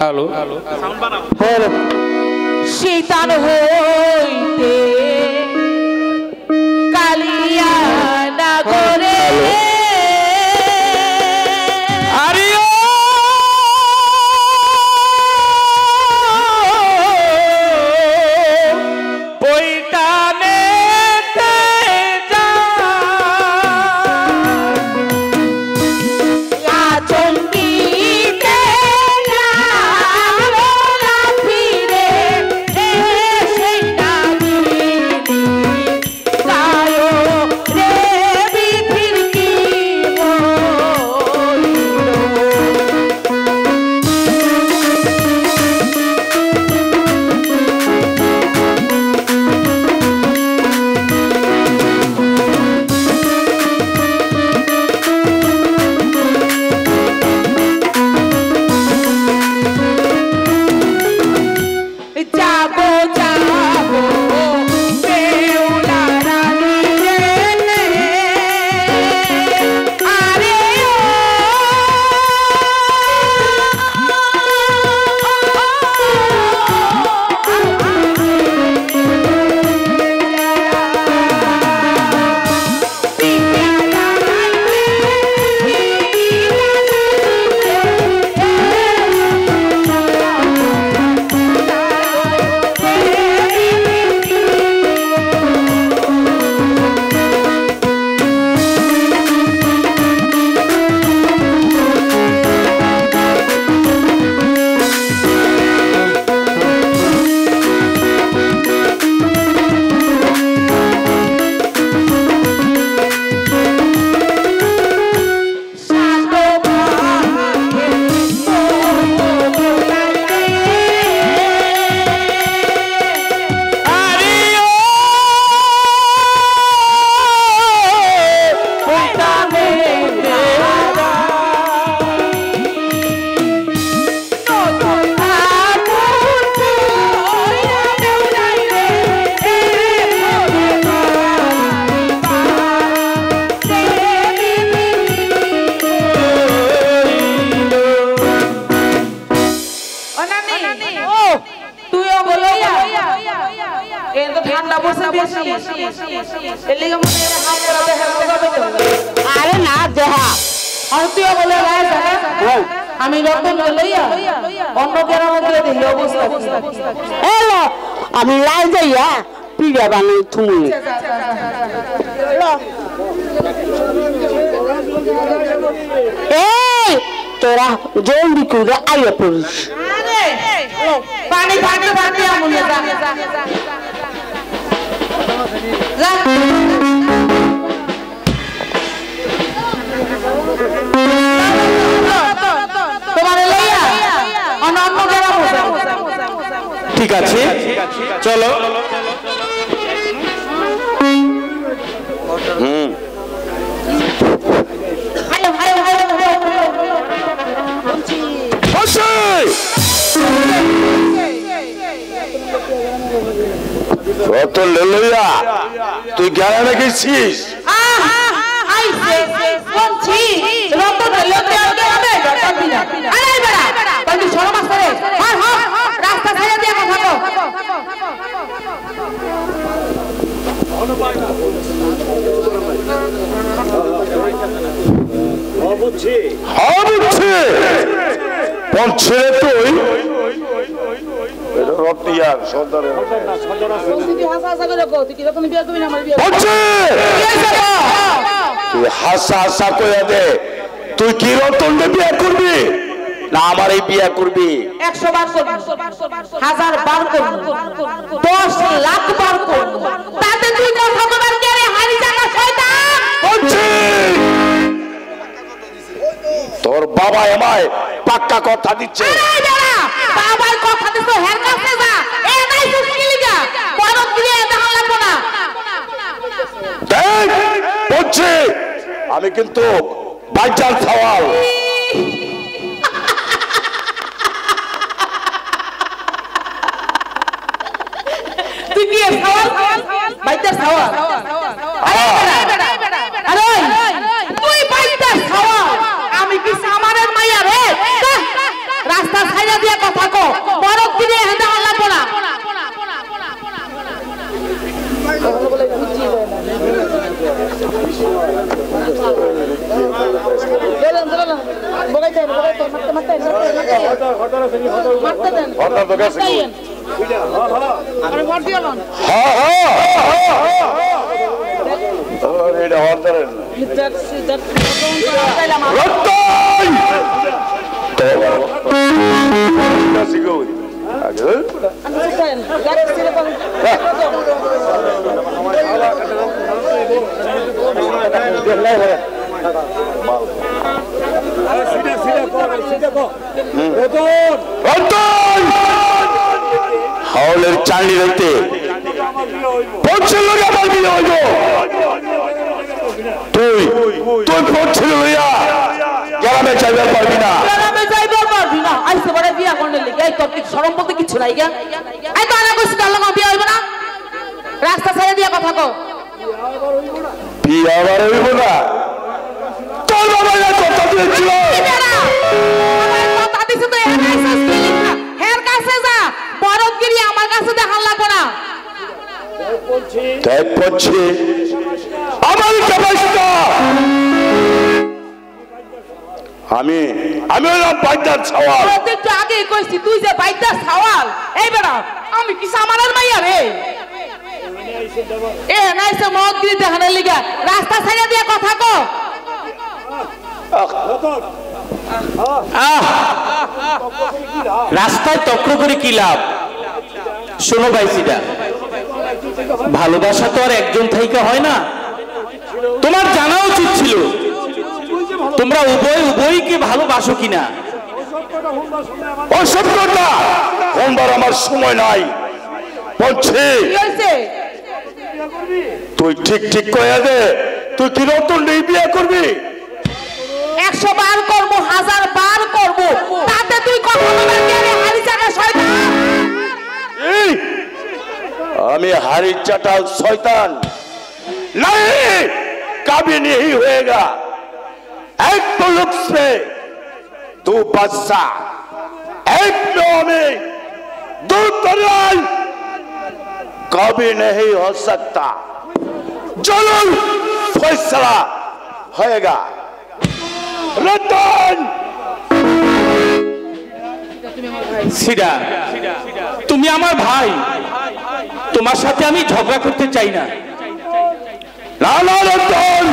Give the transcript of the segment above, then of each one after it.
hello শীতান হইতে কালিয়া নগরে আরে না দেহা তুইও বলে আমি রতন লইয়া অন্য গ্রামে গেলে দেখি অবস্থা এলো আমি লাই যাইয়া পিড়া বানাই তুমি এই তোরা জলদি করে আইয়া পড়িস পানি পানি পানি আমুলে যা ঠিক আছে চলো রতন লইয়া তুই গ্রামে গেছিস তুই কি রতন বিয়ে করবি না আমার এই বিয়ে করবি 100 বার করব 1000 বার করব 10 লাখ বার করব তাতে তুই কথা বলবার কে রে হারি জানা শয়তান তোর বাবা আমায় পাক্কা কথা দিচ্ছে বাবার কথা দিছো হের কাছে যা এ নাই সুস্কি লিগা বড় দিয়ে দেখা লাগবো না দেখ বলছি আমি কিন্তু বাইচাল সওয়াল তুই কি সওয়াল বাইচাল সওয়াল আরে তুই বাইচাল সওয়াল আমি কি সামারের মাইয়া রে রাস্তা ছাইড়া দিয়া কথা হাওলের চাঁদি রাইতে পৌঁছে লোক আমার বিয়ে হইব তুই তুই পৌঁছে লইয়া গ্রামে যাইবার পারবি না গ্রামে যাইবার পারবি না আইসে বড় বিয়া করলে লাগি এই তোর কি শরম বলতে কিছু নাই গা এই তো আনা কইছি তার লাগা বিয়া হইব না রাস্তা ছেড়ে দিয়া কথা কও বিয়া আবার হইব না তোর বাবা না কথা দিয়েছিল আমার কথা দিছে তো এনআইএস ফিলিং না হের কাছে যা বড়গিরি আমার কাছে দেখান লাগবে না দেখ পড়ছে আমার ব্যবস্থা আমি হলাম বাইদার সওয়াল একটু আগে কইছি তুই যে বাইদার সওয়াল এই বেটা আমি কি সামানের মাইয়া রে এ নাইছে মগগিরি দেখানোর লিগা রাস্তা ছেড়ে দিয়া কথা কও রাস্তায় তক্র করে কি লাভ শোনো ভাইসিটা ভালোবাসা তো আর একজন থাইকা হয় না তোমার জানা উচিত ছিল তোমরা উভয়কে ভালোবাসো কিনা অসভ্যতা হোমবার আমার সময় নাই বলছি তুই ঠিক কইয়া দে তুই কি নতুন নেই বিয়ে করবি 100 বার করব 1000 বার করব তাতে তুই কথা বলবি কি রে হারি চাটা শয়তান আমি হারি চাটাল শয়তান नहीं कभी नहीं होएगा एक मुल्क से 2 बादशाह एक में 2 दलाल कभी नहीं हो सकता जरूर फैसला होएगा रतन সিডা তুমি আমার ভাই তোমার সাথে আমি ঝগড়া করতে চাই না না না রতন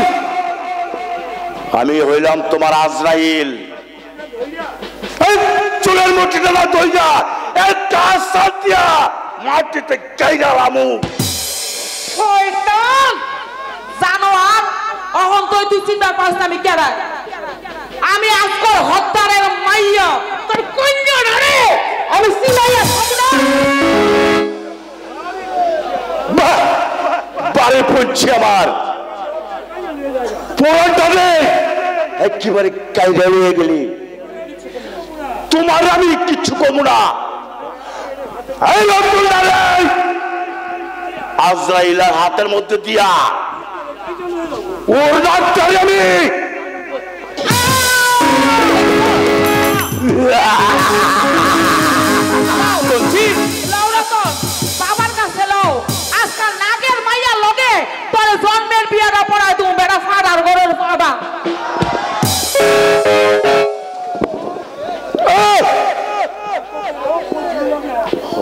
আমি হইলাম তোমার আজরাইল এই চুলের মুঠিটা না দইয়া একটা আসাদ দিয়া মাটিতে কাইরা লামু শয়তান জানোয়ার অহন তুই চিন্তা করছ আমি কেরা আমি আজকর হত্যারের মাইয়া তোর কন্যা রে আমি সিলাইয়া থাকনা বারে পড়ছি আমার পুরোটা রে একেবারে কাইরা হয়ে গেলি তোমার আমি কিচ্ছু কমু না এই রতনটা রে আজরাইলের হাতের মধ্যে দিয়া ওর ডাক্তার আমি বাবার কাছে লও আজকাল নাগের মাইয়া লগে তোর জন্মের বিয়াটা পড়ায় তুমি বেটা ফাড়ার ঘরের বাবা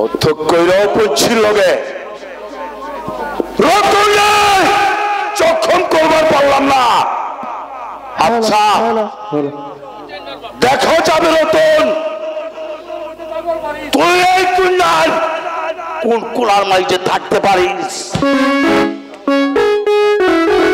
অত কইরাও পড়ছিল লগে রতনে যখন করবার পারলাম না আচ্ছা দেখা যাবে রতন তুই এই দুনিয়ার কোন কোনার মাঝে থাকতে পারিস